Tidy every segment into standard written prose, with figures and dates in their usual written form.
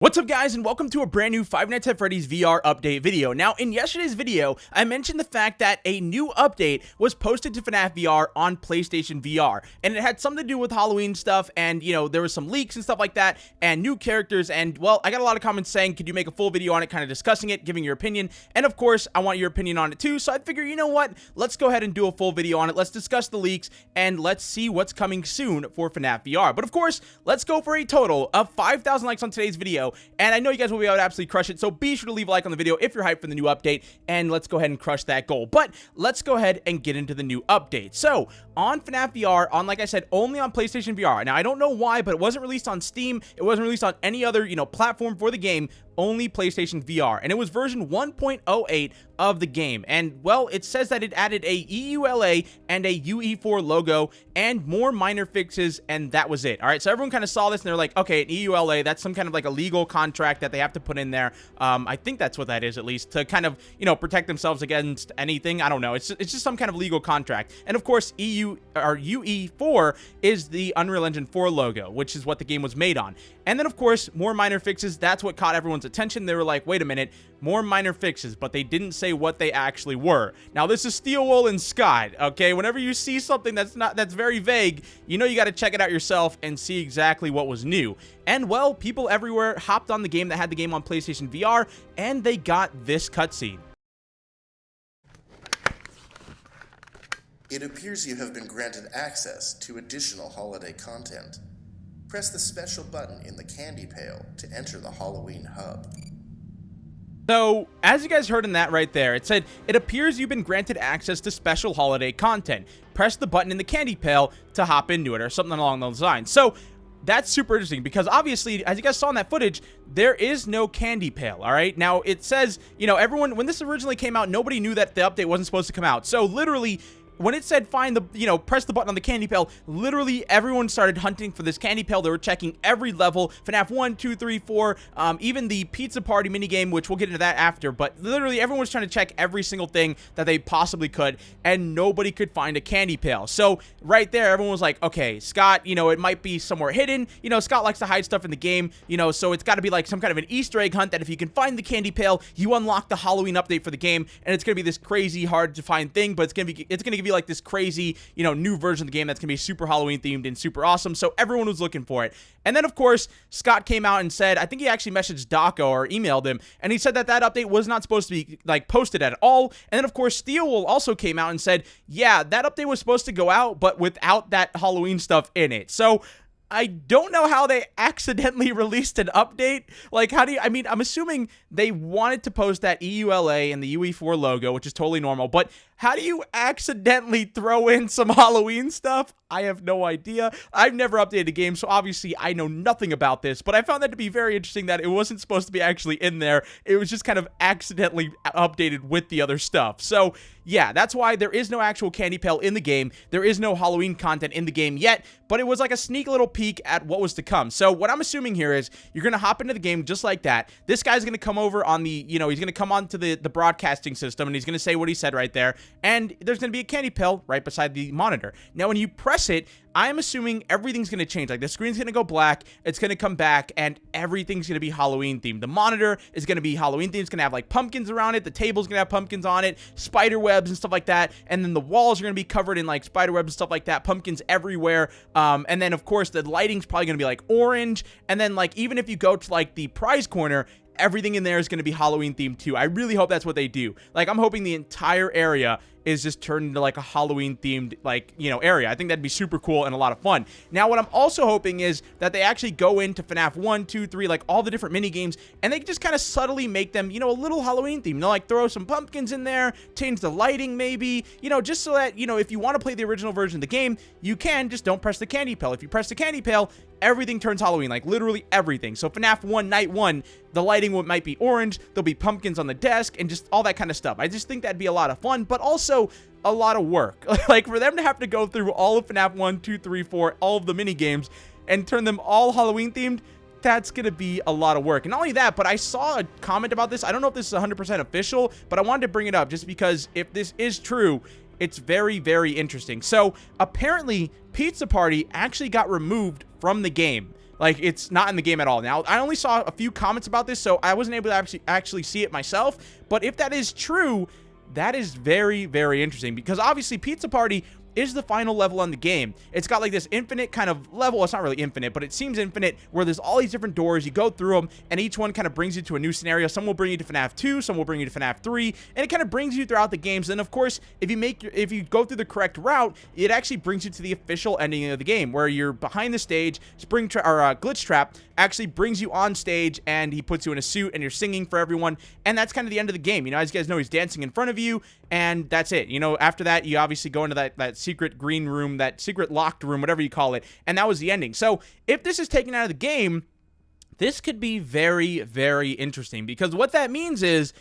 What's up guys, and welcome to a brand new Five Nights at Freddy's VR update video. Now, in yesterday's video, I mentioned the fact that a new update was posted to Fnaf VR on PlayStation VR, and it had something to do with Halloween stuff, and there was some leaks and stuff like that, and new characters, and well, I got a lot of comments saying, could you make a full video on it, kind of discussing it, giving your opinion, and of course, I want your opinion on it too, so I figure, you know what, let's go ahead and do a full video on it, let's discuss the leaks, and let's see what's coming soon for Fnaf VR. But of course, let's go for a total of 5,000 likes on today's video. And I know you guys will be able to absolutely crush it, so be sure to leave a like on the video if you're hyped for the new update, and let's go ahead and crush that goal. But let's go ahead and get into the new update. So, on Fnaf VR, like I said, only on PlayStation VR. Now, I don't know why, but it wasn't released on Steam, it wasn't released on any other, platform for the game, only PlayStation VR, and it was version 1.08 of the game. And well, it says that it added a EULA and a UE4 logo and more minor fixes, and that was it. All right, so everyone kind of saw this and they're like, okay, an EULA, that's some kind of like a legal contract that they have to put in there. I think that's what that is, at least, to kind of protect themselves against anything. I don't know. It's just some kind of legal contract. And of course, UE4 is the Unreal Engine 4 logo, which is what the game was made on. And then of course, more minor fixes. That's what caught everyone's attention. They were like, wait a minute, more minor fixes, but they didn't say what they actually were. Now, this is Steelwool and Scott, okay? Whenever you see something that's very vague, you got to check it out yourself and see exactly what was new. And well, people everywhere hopped on the game that had the game on PlayStation VR, and they got this cutscene. It appears you have been granted access to additional holiday content. Press the special button in the candy pail to enter the Halloween hub. So, as you guys heard in that right there, it said, it appears you've been granted access to special holiday content. Press the button in the candy pail to hop into it, or something along those lines. So, that's super interesting because obviously, as you guys saw in that footage, there is no candy pail, all right? Now, it says, everyone, when this originally came out, nobody knew that the update wasn't supposed to come out. So, literally, when it said find the, press the button on the candy pail, literally everyone started hunting for this candy pail. They were checking every level, FNAF 1, 2, 3, 4, even the pizza party minigame, which we'll get into that after, but literally everyone was trying to check every single thing that they possibly could, and nobody could find a candy pail. So right there, everyone was like, okay, Scott, it might be somewhere hidden. Scott likes to hide stuff in the game, so it's got to be like some kind of an Easter egg hunt that if you can find the candy pail, you unlock the Halloween update for the game, and it's going to be this crazy hard to find thing, but it's going to give you like this crazy, new version of the game that's gonna be super Halloween themed and super awesome. So everyone was looking for it. And then of course, Scott came out and said, I think he actually messaged Daco or emailed him, and he said that that update was not supposed to be like posted at all. And then of course, Steelwool also came out and said, yeah, that update was supposed to go out, but without that Halloween stuff in it. So I don't know how they accidentally released an update. Like, I'm assuming they wanted to post that EULA and the UE4 logo, which is totally normal, but how do you accidentally throw in some Halloween stuff? I have no idea. I've never updated a game, so obviously I know nothing about this, but I found that to be very interesting that it wasn't supposed to be actually in there. It was just kind of accidentally updated with the other stuff. So yeah, that's why there is no actual candy pail in the game. There is no Halloween content in the game yet, but it was like a sneak little peek at what was to come. So what I'm assuming here is you're going to hop into the game just like that. This guy's going to come over on the, he's going to come onto the broadcasting system, and he's going to say what he said right there. And there's going to be a candy pail right beside the monitor. Now, when you press it, I'm assuming everything's going to change. Like, the screen's going to go black, it's going to come back, and everything's going to be Halloween themed. The monitor is going to be Halloween themed. It's going to have, like, pumpkins around it. The table's going to have pumpkins on it, spider webs and stuff like that. And then the walls are going to be covered in, like, spider webs and stuff like that. Pumpkins everywhere. And then, of course, the lighting's probably going to be, like, orange. And then, like, even if you go to, like, the prize corner, everything in there is going to be Halloween themed too. I really hope that's what they do. Like, I'm hoping the entire area is just turned into like a Halloween themed area. I think that'd be super cool and a lot of fun. Now, what I'm also hoping is that they actually go into FNAF 1, 2, 3, like all the different mini games, and they just kind of subtly make them, a little Halloween themed. They'll like throw some pumpkins in there, change the lighting maybe, just so that, if you want to play the original version of the game, you can, just don't press the candy pail. If you press the candy pail, everything turns Halloween, like literally everything. So FNAF 1 Night 1, the lighting might be orange, there'll be pumpkins on the desk, and just all that kind of stuff. I just think that'd be a lot of fun, but also a lot of work. Like, for them to have to go through all of FNAF 1, 2, 3, 4, all of the mini games, and turn them all Halloween themed, that's gonna be a lot of work. And not only that, but I saw a comment about this. I don't know if this is 100% official, but I wanted to bring it up just because if this is true, it's very, very interesting. So apparently Pizza Party actually got removed from the game. Like, it's not in the game at all. Now, I only saw a few comments about this, so I wasn't able to actually see it myself. But if that is true, that is very, very interesting, because obviously Pizza Party is the final level on the game. It's got like this infinite kind of level. It's not really infinite, but it seems infinite, where there's all these different doors. You go through them, and each one kind of brings you to a new scenario. Some will bring you to FNAF 2, some will bring you to FNAF 3, and it kind of brings you throughout the games. And of course, if you go through the correct route, it actually brings you to the official ending of the game, where you're behind the stage. Glitch Trap actually brings you on stage, and he puts you in a suit, and you're singing for everyone, and that's kind of the end of the game. You know, as you guys know, he's dancing in front of you, and that's it. You know, after that, you obviously go into that secret green room, that secret locked room, whatever you call it, and that was the ending. So if this is taken out of the game, this could be very, very interesting, because what that means is,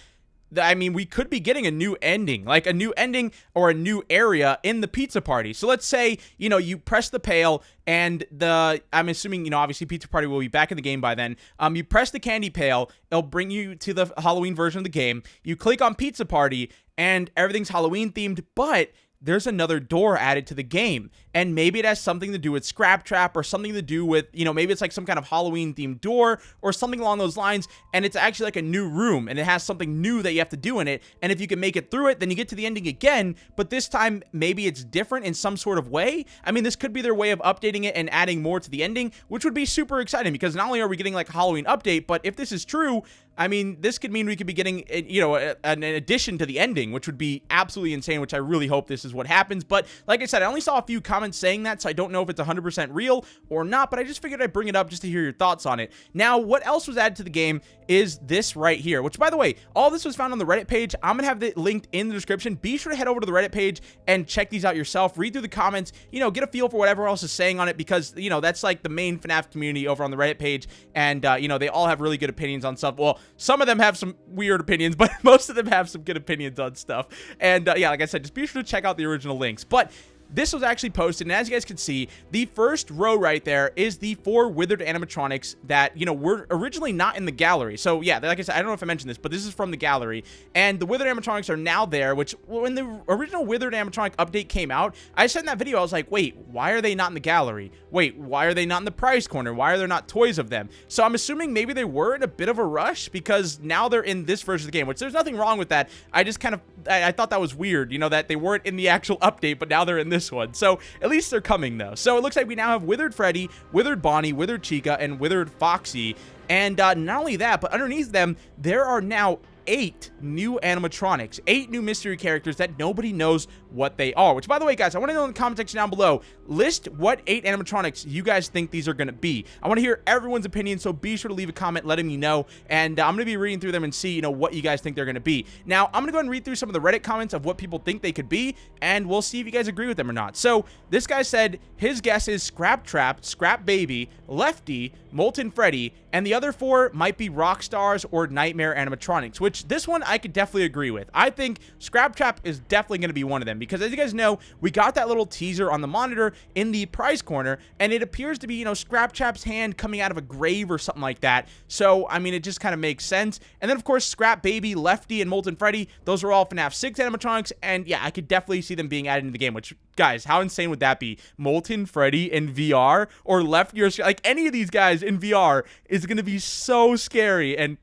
I mean, we could be getting a new ending, like a new ending or a new area in the Pizza Party. So let's say, you know, you press the pail, and I'm assuming, you know, obviously Pizza Party will be back in the game by then. You press the candy pail, it'll bring you to the Halloween version of the game. You click on Pizza Party, and everything's Halloween themed, but there's another door added to the game, and maybe it has something to do with Scrap Trap, or something to do with, you know, maybe it's like some kind of Halloween themed door or something along those lines, and it's actually like a new room, and it has something new that you have to do in it. And if you can make it through it, then you get to the ending again, but this time maybe it's different in some sort of way. I mean, this could be their way of updating it and adding more to the ending, which would be super exciting, because not only are we getting like a Halloween update, but if this is true, I mean, this could mean we could be getting, you know, an addition to the ending, which would be absolutely insane, which I really hope this is what happens. But like I said, I only saw a few comments saying that, so I don't know if it's 100% real or not, but I just figured I'd bring it up just to hear your thoughts on it. Now, what else was added to the game is this right here, which, by the way, all this was found on the Reddit page. I'm going to have it linked in the description. Be sure to head over to the Reddit page and check these out yourself. Read through the comments, you know, get a feel for what everyone else is saying on it, because, you know, that's like the main FNAF community over on the Reddit page, and, you know, they all have really good opinions on stuff. Well, some of them have some weird opinions, but most of them have some good opinions on stuff. And yeah, like I said, just be sure to check out the original links. But this was actually posted, and as you guys can see, the first row right there is the 4 withered animatronics that, you know, were originally not in the gallery. So yeah, like I said, I don't know if I mentioned this, but this is from the gallery, and the withered animatronics are now there, which when the original withered animatronic update came out, I said in that video, I was like, wait, why are they not in the gallery? Wait, why are they not in the prize corner? Why are there not toys of them? So I'm assuming maybe they were in a bit of a rush, because now they're in this version of the game, which there's nothing wrong with that. I just kind of, I thought that was weird, you know, that they weren't in the actual update, but now they're in this one. So at least they're coming, though. So it looks like we now have Withered Freddy, Withered Bonnie, Withered Chica, and Withered Foxy. And not only that, but underneath them, there are now 8 new animatronics, 8 new mystery characters that nobody knows what they are. Which, by the way, guys, I want to know in the comment section down below, list what 8 animatronics you guys think these are going to be. I want to hear everyone's opinion, so be sure to leave a comment letting me know, and I'm going to be reading through them and see, you know, what you guys think they're going to be. Now, I'm going to go ahead and read through some of the Reddit comments of what people think they could be, and we'll see if you guys agree with them or not. So, this guy said his guess is Scrap Trap, Scrap Baby, Lefty, Molten Freddy, and the other 4 might be Rockstars or Nightmare animatronics, which this one I could definitely agree with. I think Scrap Trap is definitely going to be one of them, because as you guys know, we got that little teaser on the monitor in the prize corner, and it appears to be, you know, Scrap Trap's hand coming out of a grave or something like that. So, I mean, it just kind of makes sense. And then, of course, Scrap Baby, Lefty, and Molten Freddy, those are all FNAF 6 animatronics, and yeah, I could definitely see them being added into the game, which, guys, how insane would that be? Molten Freddy in VR, or Lefty, or like any of these guys in VR is going to be so scary, and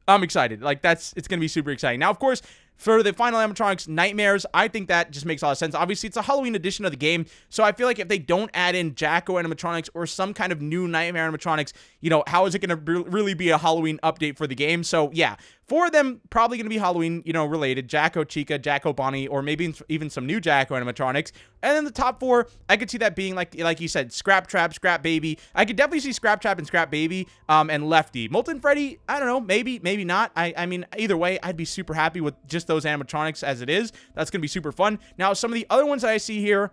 I'm excited. Like, it's going to be super exciting. Now, of course, for the final animatronics, Nightmares, I think that just makes a lot of sense. Obviously, it's a Halloween edition of the game, so I feel like if they don't add in Jacko animatronics or some kind of new Nightmare animatronics, you know, how is it going to really be a Halloween update for the game? So, yeah, 4 of them probably going to be Halloween, you know, related. Jacko, Chica, Jacko, Bonnie, or maybe even some new Jacko animatronics. And then the top 4, I could see that being, like you said, Scrap Trap, Scrap Baby. I could definitely see Scrap Trap and Scrap Baby, and Lefty. Molten Freddy, I don't know, maybe not. I mean, either way, I'd be super happy with just those animatronics as it is. That's going to be super fun. Now, some of the other ones that I see here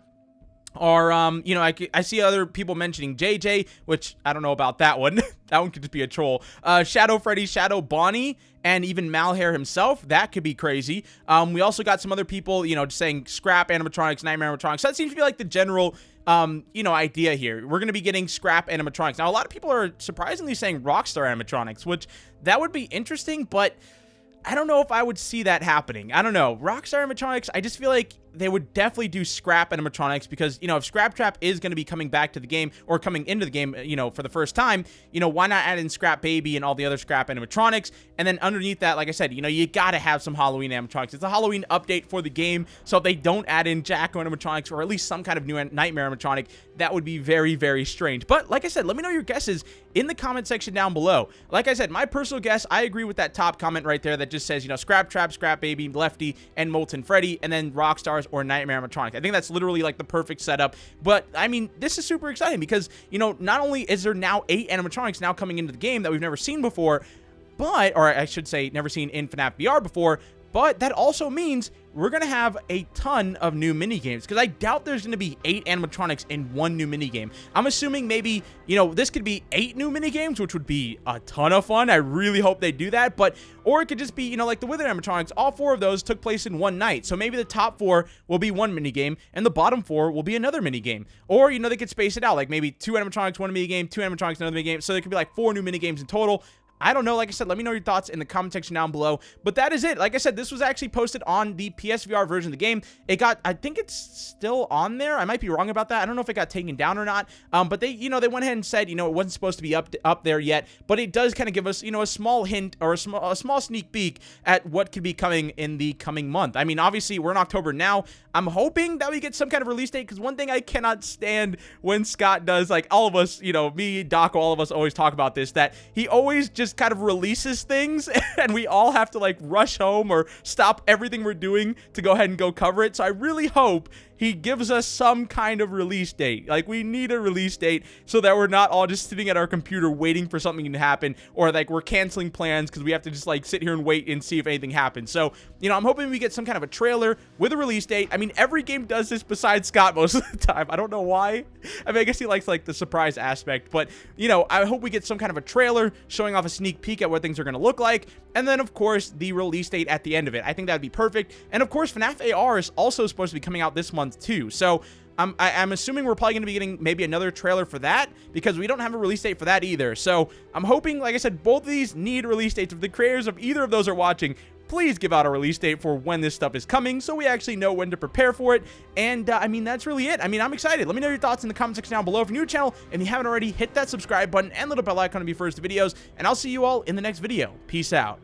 are, you know, I see other people mentioning JJ, which I don't know about that one. That one could just be a troll. Shadow Freddy, Shadow Bonnie, and even Malhair himself. That could be crazy. We also got some other people, you know, just saying Scrap animatronics, Nightmare animatronics. That seems to be like the general, you know, idea here. We're going to be getting Scrap animatronics. Now, a lot of people are surprisingly saying Rockstar animatronics, which that would be interesting, but I don't know if I would see that happening. I don't know. Rockstar animatronics, I just feel like they would definitely do Scrap animatronics, because, you know, if Scrap Trap is going to be coming back to the game, or coming into the game, you know, for the first time, you know, why not add in Scrap Baby and all the other Scrap animatronics? And then underneath that, like I said, you know, you got to have some Halloween animatronics. It's a Halloween update for the game, so if they don't add in Jacko animatronics, or at least some kind of new Nightmare animatronic, that would be very, very strange. But like I said, let me know your guesses in the comment section down below. Like I said, my personal guess, I agree with that top comment right there that just says, you know, Scrap Trap, Scrap Baby, Lefty, and Molten Freddy, and then Rockstars or Nightmare animatronics. I think that's literally like the perfect setup. But I mean, this is super exciting because, you know, not only is there now 8 animatronics now coming into the game that we've never seen before, but, or I should say never seen in FNAF VR before, but that also means we're going to have a ton of new minigames, because I doubt there's going to be 8 animatronics in one new minigame. I'm assuming maybe, you know, this could be 8 new minigames, which would be a ton of fun. I really hope they do that. But, or it could just be, you know, like the Wither animatronics, all 4 of those took place in one night. So maybe the top 4 will be one minigame, and the bottom 4 will be another minigame. Or, you know, they could space it out, like maybe 2 animatronics, one minigame, 2 animatronics, another minigame. So there could be like 4 new minigames in total. I don't know. Like I said, let me know your thoughts in the comment section down below. But that is it. Like I said, this was actually posted on the PSVR version of the game. It got, I think it's still on there. I might be wrong about that. I don't know if it got taken down or not. But they, you know, they went ahead and said, you know, it wasn't supposed to be up there yet. But it does kind of give us, you know, a small hint, or a small sneak peek at what could be coming in the coming month. I mean, obviously, we're in October now. I'm hoping that we get some kind of release date, because one thing I cannot stand when Scott does, like all of us, you know, me, Doc, all of us always talk about this, that he always just kind of releases things and we all have to like rush home or stop everything we're doing to go ahead and go cover it. So I really hope he gives us some kind of release date. Like, we need a release date so that we're not all just sitting at our computer waiting for something to happen, or like we're canceling plans because we have to just like sit here and wait and see if anything happens. So, you know, I'm hoping we get some kind of a trailer with a release date. I mean, every game does this besides Scott most of the time. I don't know why. I mean, I guess he likes like the surprise aspect, but, you know, I hope we get some kind of a trailer showing off a sneak peek at what things are going to look like. And then, of course, the release date at the end of it. I think that'd be perfect. And of course, FNAF AR is also supposed to be coming out this month too. So I'm assuming we're probably going to be getting maybe another trailer for that, because we don't have a release date for that either. So I'm hoping, like I said, both of these need release dates. If the creators of either of those are watching, please give out a release date for when this stuff is coming, so we actually know when to prepare for it. And I mean, that's really it. I mean, I'm excited. Let me know your thoughts in the comment section down below. If you're new to the channel and you haven't already, hit that subscribe button and little bell icon to be first to videos, and I'll see you all in the next video. Peace out.